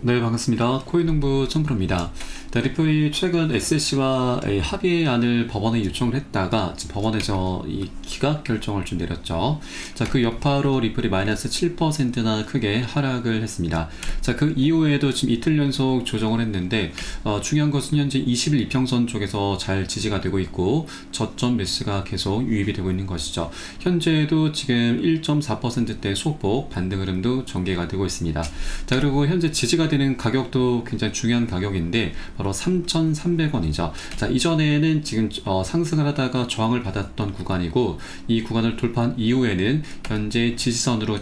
네, 반갑습니다. 코인농부 청프로입니다. 리플이 최근 SEC와 합의안을 법원에 요청을 했다가 법원에서 이 기각 결정을 좀 내렸죠. 자, 그 여파로 리플이 마이너스 7%나 크게 하락을 했습니다. 자, 그 이후에도 지금 이틀 연속 조정을 했는데 중요한 것은 현재 20일 이평선 쪽에서 잘 지지가 되고 있고 저점 매수가 계속 유입이 되고 있는 것이죠. 현재도 지금 1.4%대 소폭 반등 흐름도 전개가 되고 있습니다. 자, 그리고 현재 지지가 되는 가격도 굉장히 중요한 가격인데 바로 3,300원이죠. 자, 이전에는 지금 상승을 하다가 저항을 받았던 구간이고 이 구간을 돌파한 이후에는 현재 지지선으로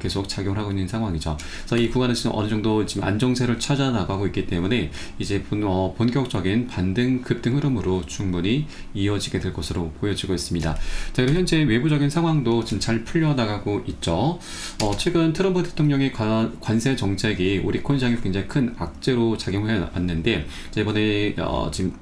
계속 작용을 하고 있는 상황이죠. 그래서 이 구간은 지금 어느 정도 지금 안정세를 찾아 나가고 있기 때문에 이제 본격적인 반등 급등 흐름으로 충분히 이어지게 될 것으로 보여지고 있습니다. 자, 그리고 현재 외부적인 상황도 지금 잘 풀려나가고 있죠. 최근 트럼프 대통령의 관세 정책이 우리 코인시장에 굉장히 큰 악재로 작용해 왔는데 이번에 지금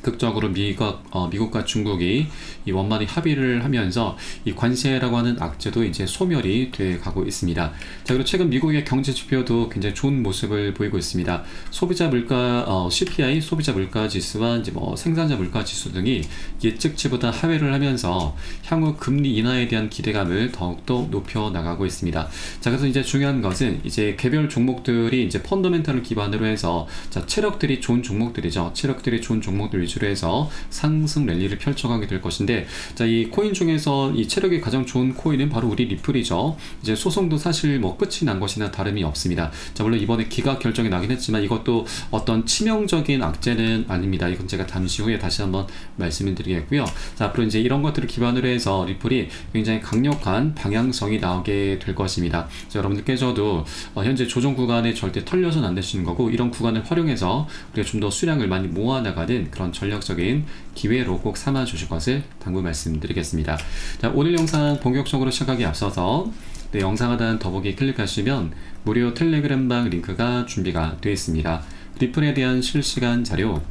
극적으로 미국과 중국이 이 원만히 합의를 하면서 이 관세라고 하는 악재도 이제 소멸이 돼 가고 있습니다. 자, 그리고 최근 미국의 경제 지표도 굉장히 좋은 모습을 보이고 있습니다. 소비자 물가 CPI 소비자 물가 지수와 이제 생산자 물가 지수 등이 예측치보다 하회를 하면서 향후 금리 인하에 대한 기대감을 더욱더 높여 나가고 있습니다. 자, 그래서 이제 중요한 것은 이제 개별 종목들이 이제 펀더멘탈을 기반으로 해서 체력들이 좋은 종목들이죠. 체력들이 좋은 종목들 위주로 해서 상승 랠리를 펼쳐가게 될 것인데, 자, 이 코인 중에서 이 체력이 가장 좋은 코인은 바로 우리 리플이죠. 이제 소송도 사실 끝이 난 것이나 다름이 없습니다. 자, 물론 이번에 기각 결정이 나긴 했지만 이것도 어떤 치명적인 악재는 아닙니다. 이건 제가 잠시 후에 다시 한번 말씀을 드리겠고요. 자, 앞으로 이제 이런 것들을 기반으로 해서 리플이 굉장히 강력한 방향성이 나오게 될 것입니다. 자, 여러분들께서도 현재 조정 구간에 절대 털려서는 안 되시는 거고, 이런 구간을 활용해서 우리가 좀 더 수량을 많이 모아나가는 그런 전략적인 기회로 꼭 삼아 주실 것을 당부 말씀드리겠습니다. 자, 오늘 영상 본격적으로 시작하기 앞서서 영상 하단 더보기 클릭하시면 무료 텔레그램방 링크가 준비가 되어 있습니다. 리플에 대한 실시간 자료,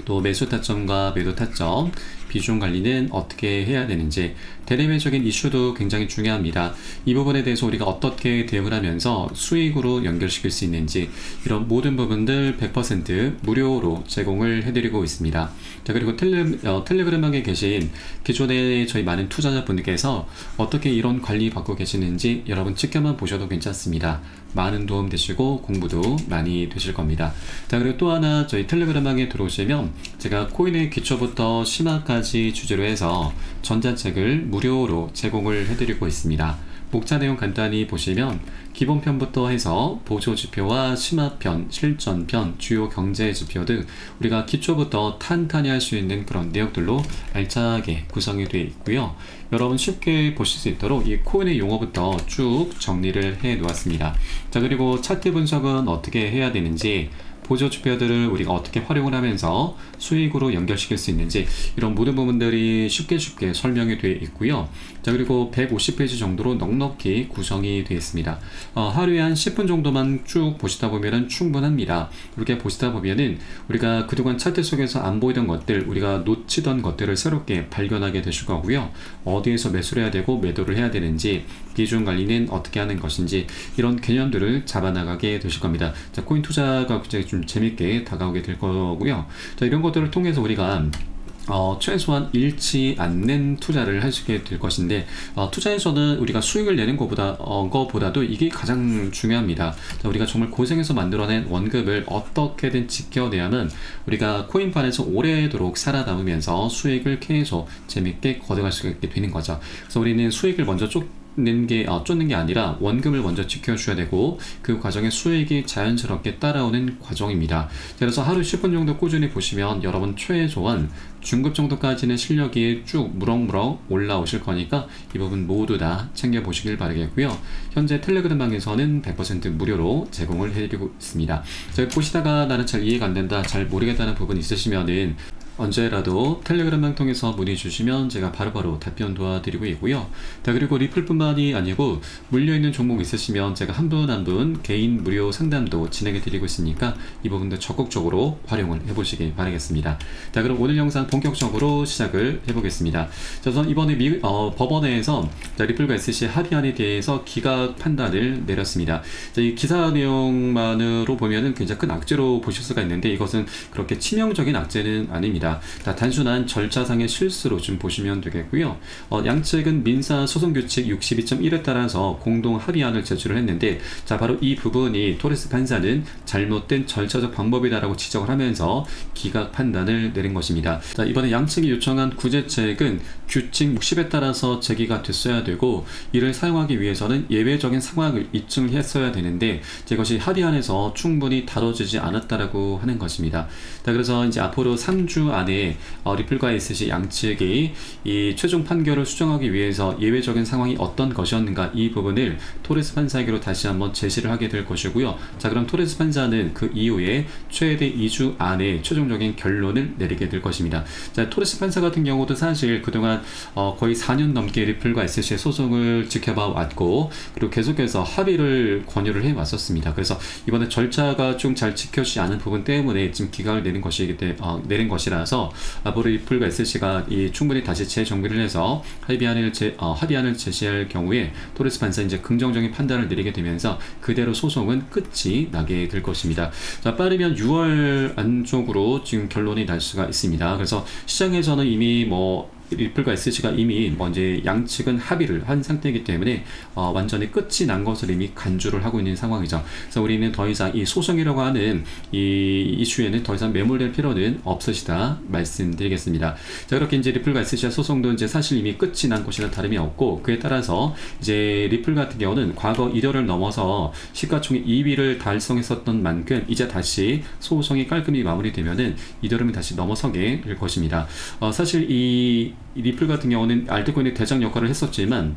또 매수 타점과 매도 타점, 비중 관리는 어떻게 해야 되는지, 대내외적인 이슈도 굉장히 중요합니다. 이 부분에 대해서 우리가 어떻게 대응을 하면서 수익으로 연결시킬 수 있는지, 이런 모든 부분들 100% 무료로 제공을 해드리고 있습니다. 자, 그리고 텔레그램방에 계신 기존에 저희 많은 투자자분들께서 어떻게 이런 관리 받고 계시는지 여러분 지켜만 보셔도 괜찮습니다. 많은 도움 되시고 공부도 많이 되실 겁니다. 자, 그리고 또 하나 저희 텔레그램방에 들어오시면 제가 코인의 기초부터 심화까지 주제로 해서 전자책을 무료로 제공을 해드리고 있습니다. 목차 내용 간단히 보시면 기본편부터 해서 보조지표와 심화편, 실전편, 주요 경제지표 등 우리가 기초부터 탄탄히 할 수 있는 그런 내용들로 알차게 구성이 되어 있고요. 여러분 쉽게 보실 수 있도록 이 코인의 용어부터 쭉 정리를 해 놓았습니다. 자, 그리고 차트 분석은 어떻게 해야 되는지, 보조지표들을 우리가 어떻게 활용을 하면서 수익으로 연결시킬 수 있는지, 이런 모든 부분들이 쉽게 설명이 되어 있고요. 자, 그리고 150페이지 정도로 넉넉히 구성이 되어 있습니다. 하루에 한 10분 정도만 쭉 보시다 보면은 충분합니다. 이렇게 보시다 보면은 우리가 그동안 차트 속에서 안 보이던 것들, 우리가 놓치던 것들을 새롭게 발견하게 되실 거고요. 어디에서 매수를 해야 되고 매도를 해야 되는지, 비중 관리는 어떻게 하는 것인지, 이런 개념들을 잡아나가게 되실 겁니다. 자, 코인 투자가 굉장히 좀 재밌게 다가오게 될 거고요. 자, 이런 것들을 통해서 우리가 최소한 잃지 않는 투자를 하시게 될 것인데, 투자에서는 우리가 수익을 내는 것보다도 이게 가장 중요합니다. 자, 우리가 정말 고생해서 만들어낸 원금을 어떻게든 지켜내야만 우리가 코인판에서 오래도록 살아남으면서 수익을 계속 재밌게 거둬갈 수 있게 되는 거죠. 그래서 우리는 수익을 먼저 쫓는 게 아니라 원금을 먼저 지켜줘야 되고, 그 과정에 수익이 자연스럽게 따라오는 과정입니다. 그래서 하루 10분 정도 꾸준히 보시면 여러분 최소한 중급 정도까지는 실력이 쭉 무럭무럭 올라오실 거니까 이 부분 모두 다 챙겨보시길 바라겠고요. 현재 텔레그램방에서는 100% 무료로 제공을 해드리고 있습니다. 보시다가 나는 잘 이해가 안 된다, 잘 모르겠다는 부분 있으시면은 언제라도 텔레그램을 통해서 문의 주시면 제가 바로바로 답변 도와드리고 있고요. 자, 그리고 리플뿐만이 아니고 물려있는 종목 있으시면 제가 한 분 한 분 개인 무료 상담도 진행해 드리고 있으니까 이 부분도 적극적으로 활용을 해보시기 바라겠습니다. 자, 그럼 오늘 영상 본격적으로 시작을 해보겠습니다. 자, 우선 이번에 법원에서 리플과 SC 합의안에 대해서 기각 판단을 내렸습니다. 자, 이 기사 내용만으로 보면은 굉장히 큰 악재로 보실 수가 있는데 이것은 그렇게 치명적인 악재는 아닙니다. 단순한 절차상의 실수로 좀 보시면 되겠고요. 양측은 민사소송규칙 62.1에 따라서 공동 합의안을 제출을 했는데, 자, 바로 이 부분이 토레스 판사는 잘못된 절차적 방법이다라고 지적을 하면서 기각 판단을 내린 것입니다. 자, 이번에 양측이 요청한 구제책은 규칙 60에 따라서 제기가 됐어야 되고, 이를 사용하기 위해서는 예외적인 상황을 입증했어야 되는데 이것이 합의안에서 충분히 다뤄지지 않았다라고 하는 것입니다. 자, 그래서 이제 앞으로 3주 안에 리플과 SC 양측이 이 최종 판결을 수정하기 위해서 예외적인 상황이 어떤 것이었는가, 이 부분을 토레스 판사에게로 다시 한번 제시를 하게 될 것이고요. 자, 그럼 토레스 판사는 그 이후에 최대 2주 안에 최종적인 결론을 내리게 될 것입니다. 자, 토레스 판사 같은 경우도 사실 그동안 거의 4년 넘게 리플과 SC의 소송을 지켜봐 왔고, 그리고 계속해서 합의를 권유를 해 왔었습니다. 그래서 이번에 절차가 좀 잘 지켜지지 않은 부분 때문에 지금 기각을 내린 것이라서 앞으로 리플과 SC가 충분히 다시 재정비를 해서 합의안을 제시할 경우에 토레스 판사 이제 긍정적인 판단을 내리게 되면서 그대로 소송은 끝이 나게 될 것입니다. 자, 빠르면 6월 안쪽으로 지금 결론이 날 수가 있습니다. 그래서 시장에서는 이미 리플과 SC가 이미 이제 양측은 합의를 한 상태이기 때문에 완전히 끝이 난 것을 이미 간주를 하고 있는 상황이죠. 그래서 우리는 더 이상 이 소송이라고 하는 이 이슈에는 더 이상 매몰될 필요는 없으시다 말씀드리겠습니다. 자, 그렇게 이제 리플과 SC의 소송도 이제 사실 이미 끝이 난 것이나 다름이 없고, 그에 따라서 이제 리플 같은 경우는 과거 1월을 넘어서 시가총액 2위를 달성했었던 만큼 이제 다시 소송이 깔끔히 마무리되면은 2월을 다시 넘어서게 될 것입니다. 사실 이 리플 같은 경우는 알트코인의 대장 역할을 했었지만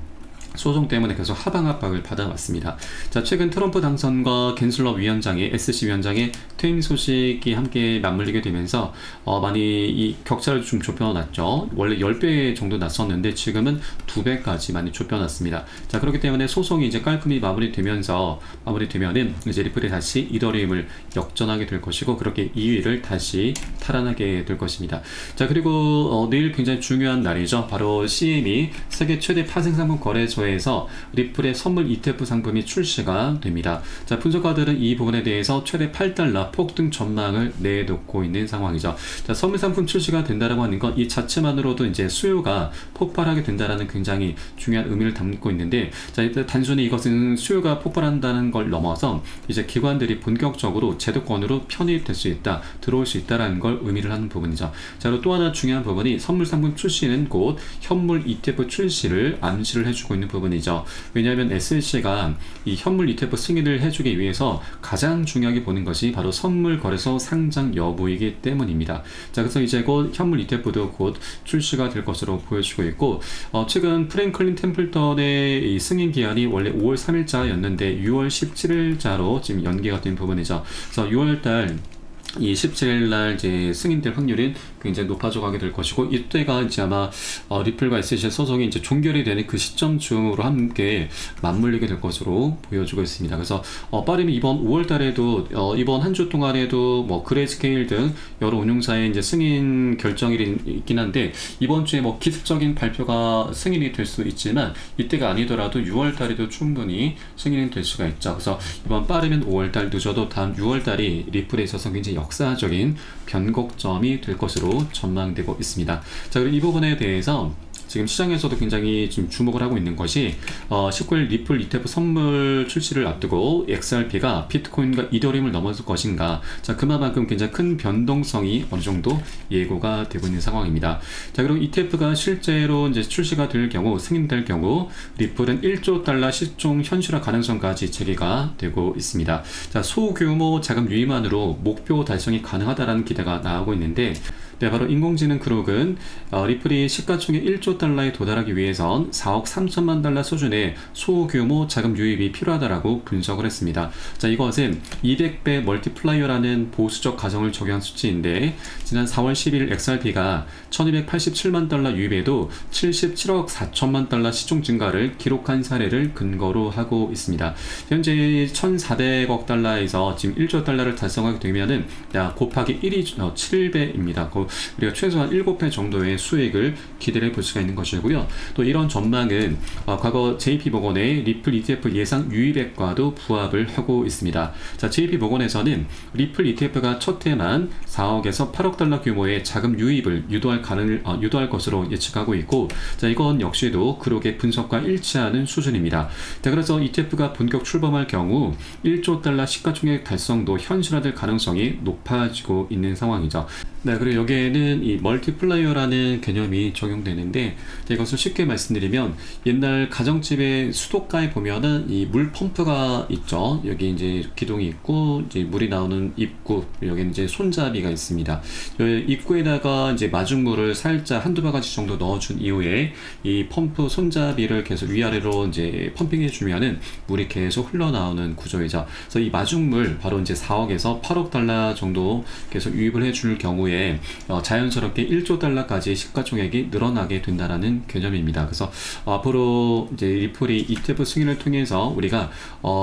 소송 때문에 계속 하방 압박을 받아왔습니다. 자, 최근 트럼프 당선과 겐슬러 위원장의 SC 위원장의 퇴임 소식이 함께 맞물리게 되면서 많이 이 격차를 좀 좁혀놨죠. 원래 10배 정도 났었는데 지금은 2배까지 많이 좁혀놨습니다. 자, 그렇기 때문에 소송이 이제 깔끔히 마무리되면은 이제 리플이 다시 이더리움을 역전하게 될 것이고, 그렇게 2위를 다시 탈환하게 될 것입니다. 자, 그리고 내일 굉장히 중요한 날이죠. 바로 CME 세계 최대 파생상품 거래소에서 리플의 선물 ETF 상품이 출시가 됩니다. 자, 분석가들은 이 부분에 대해서 최대 $8 폭등 전망을 내놓고 있는 상황이죠. 자, 선물 상품 출시가 된다라고 하는 것 이 자체만으로도 이제 수요가 폭발하게 된다라는 굉장히 중요한 의미를 담고 있는데, 자, 일단 단순히 이것은 수요가 폭발한다는 걸 넘어서 이제 기관들이 본격적으로 제도권으로 편입될 수 있다, 들어올 수 있다라는 걸 의미를 하는 부분이죠. 자, 그리고 또 하나 중요한 부분이 선물 상품 출시는 곧 현물 ETF 출시를 암시를 해주고 있는 부분이죠. 왜냐하면 SC가 이 현물 ETF 승인을 해주기 위해서 가장 중요하게 보는 것이 바로 선물 거래소 상장 여부이기 때문입니다. 자, 그래서 이제 곧 현물 ETF도 곧 출시가 될 것으로 보여지고 있고, 최근 프랭클린 템플턴의 이 승인 기한이 원래 5월 3일자였는데 6월 17일자로 지금 연기가 된 부분이죠. 그래서 6월달 이 17일날 이제 승인될 확률은 굉장히 높아져 가게 될 것이고, 이때가 이제 아마 리플과 SC 소송이 이제 종결이 되는 그 시점쯤으로 함께 맞물리게 될 것으로 보여지고 있습니다. 그래서 빠르면 이번 5월달에도 이번 한 주 동안에도 그레이스케일 등 여러 운용사의 이제 승인 결정일이 있긴 한데, 이번 주에 기습적인 발표가 승인이 될 수 있지만 이때가 아니더라도 6월달에도 충분히 승인이 될 수가 있죠. 그래서 이번 빠르면 5월달, 늦어도 다음 6월달이 리플에 있어서 굉장히 역사적인 변곡점이 될 것으로 전망되고 있습니다. 자, 그리고 이 부분에 대해서 지금 시장에서도 굉장히 지금 주목을 하고 있는 것이 19일 리플 ETF 선물 출시를 앞두고 XRP가 비트코인과 이더리움을 넘어설 것인가. 자, 그만큼 굉장히 큰 변동성이 어느 정도 예고가 되고 있는 상황입니다. 자, 그리고 ETF가 실제로 이제 출시가 될 경우, 승인될 경우 리플은 1조 달러 시총 현실화 가능성까지 제기가 되고 있습니다. 자, 소규모 자금 유입만으로 목표 달성이 가능하다라는 기대가 나오고 있는데, 네, 바로 인공지능 그룹은 리플이 시가총액 1조 달러에 도달하기 위해선 4억 3천만 달러 수준의 소규모 자금 유입이 필요하다라고 분석을 했습니다. 자, 이것은 200배 멀티플라이어라는 보수적 가정을 적용한 수치인데 지난 4월 10일 XRP가 1287만 달러 유입에도 77억 4천만 달러 시총 증가를 기록한 사례를 근거로 하고 있습니다. 현재 1,400억 달러에서 지금 1조 달러를 달성하게 되면은 곱하기 1이 7배입니다. 우리가 최소한 7배 정도의 수익을 기대해 볼 수가 있는 것이고요. 또 이런 전망은 과거 JP모건의 리플 ETF 예상 유입액과도 부합을 하고 있습니다. 자, JP모건에서는 리플 ETF가 첫 해만 4억에서 8억 달러 규모의 자금 유입을 유도할 것으로 예측하고 있고, 자, 이건 역시도 그룹의 분석과 일치하는 수준입니다. 자, 그래서 ETF가 본격 출범할 경우 1조 달러 시가총액 달성도 현실화될 가능성이 높아지고 있는 상황이죠. 네, 그리고 여기에는 이 멀티플라이어라는 개념이 적용되는데, 이것을 쉽게 말씀드리면 옛날 가정집의 수도가에 보면은 이 물 펌프가 있죠. 여기 이제 기둥이 있고 이제 물이 나오는 입구, 여기 이제 손잡이가 있습니다. 입구에다가 이제 마중물을 살짝 한두 바가지 정도 넣어준 이후에 이 펌프 손잡이를 계속 위아래로 이제 펌핑해 주면은 물이 계속 흘러나오는 구조이죠. 그래서 이 마중물 바로 이제 4억에서 8억 달러 정도 계속 유입을 해줄 경우에 자연스럽게 1조 달러까지 시가총액이 늘어나게 된다는 개념입니다. 그래서 앞으로 이제 리플이 ETF 승인을 통해서 우리가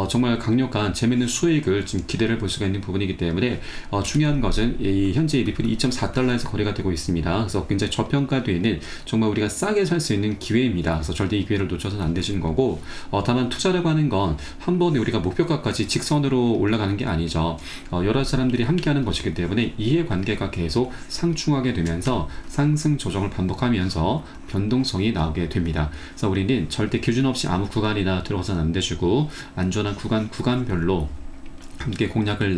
정말 강력한 재밌는 수익을 지금 기대를 볼 수가 있는 부분이기 때문에 중요한 것은 이 현재 리플이 2.4달러에서 거래가 되고 있습니다. 그래서 굉장히 저평가되어 있는 정말 우리가 싸게 살 수 있는 기회입니다. 그래서 절대 이 기회를 놓쳐서는 안 되시는 거고, 다만 투자라고 하는 건 한 번에 우리가 목표가까지 직선으로 올라가는 게 아니죠. 여러 사람들이 함께하는 것이기 때문에 이해관계가 계속 상충하게 되면서 상승 조정을 반복하면서 변동성이 나오게 됩니다. 그래서 우리는 절대 기준 없이 아무 구간이나 들어가서는 안 되시고, 안전한 구간별로 함께 공략을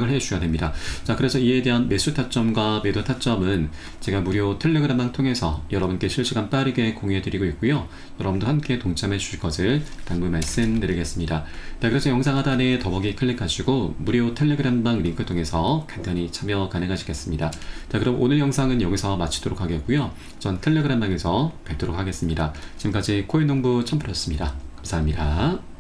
해 주셔야 됩니다. 자, 그래서 이에 대한 매수 타점과 매도 타점은 제가 무료 텔레그램방 통해서 여러분께 실시간 빠르게 공유해 드리고 있고요. 여러분도 함께 동참해 주실 것을 당부 말씀드리겠습니다. 자, 그래서 영상 하단에 더보기 클릭하시고 무료 텔레그램방 링크 통해서 간단히 참여 가능하시겠습니다. 자, 그럼 오늘 영상은 여기서 마치도록 하겠고요. 전 텔레그램방에서 뵙도록 하겠습니다. 지금까지 코인농부 첨프였습니다. 감사합니다.